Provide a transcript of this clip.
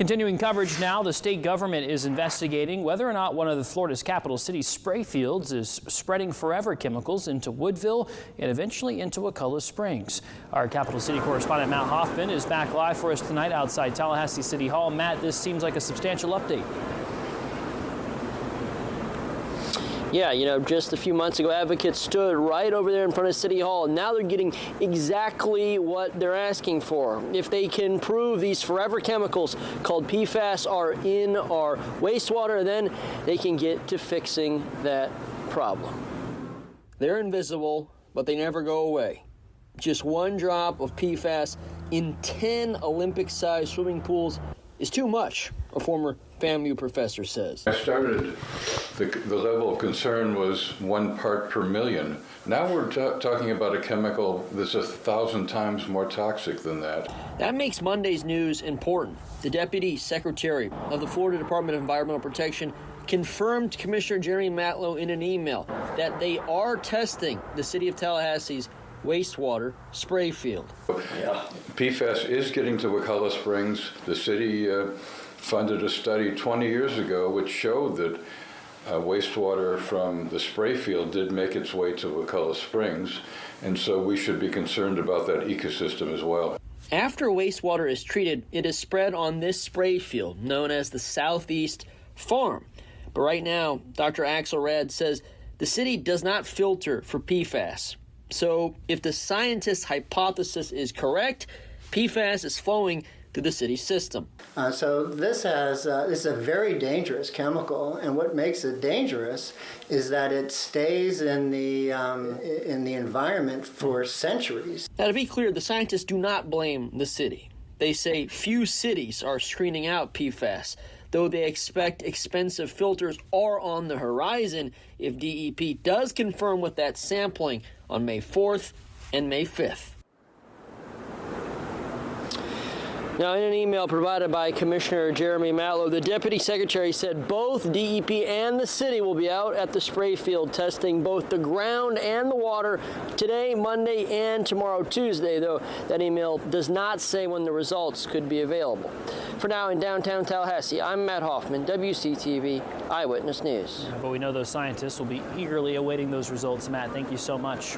Continuing coverage now, the state government is investigating whether or not one of Florida's capital city spray fields is spreading forever chemicals into Woodville and eventually into Wakulla Springs. Our capital city correspondent Matt Hoffman is back live for us tonight outside Tallahassee City Hall. Matt, this seems like a substantial update. Yeah, you know, just a few months ago, advocates stood right over there in front of City Hall. Now they're getting exactly what they're asking for. If they can prove these forever chemicals called PFAS are in our wastewater, then they can get to fixing that problem. They're invisible, but they never go away. Just one drop of PFAS in 10 Olympic-sized swimming pools is too much, a former FAMU professor says. I started, the level of concern was 1 part per million. Now we're talking about a chemical that's 1,000 times more toxic than that. That makes Monday's news important. The Deputy Secretary of the Florida Department of Environmental Protection confirmed to Commissioner Jeremy Matlow in an email that they are testing the city of Tallahassee's wastewater spray field. Yeah. PFAS is getting to Wakulla Springs. The city funded a study 20 years ago which showed that wastewater from the spray field did make its way to Wakulla Springs, and so we should be concerned about that ecosystem as well. After wastewater is treated, it is spread on this spray field known as the Southeast Farm. But right now, Dr. Axelrad says the city does not filter for PFAS. So if the scientists' hypothesis is correct, PFAS is flowing through the city system. So this is a very dangerous chemical, and what makes it dangerous is that it stays in the environment for centuries. Now, to be clear, the scientists do not blame the city. They say few cities are screening out PFAS, though they expect expensive filters are on the horizon if DEP does confirm with that sampling on May 4th and May 5th. Now, in an email provided by Commissioner Jeremy Matlow, the Deputy Secretary said both DEP and the city will be out at the spray field testing both the ground and the water today, Monday, and tomorrow, Tuesday, though that email does not say when the results could be available. For now, in downtown Tallahassee, I'm Matt Hoffman, WCTV Eyewitness News. But we know those scientists will be eagerly awaiting those results. Matt, thank you so much.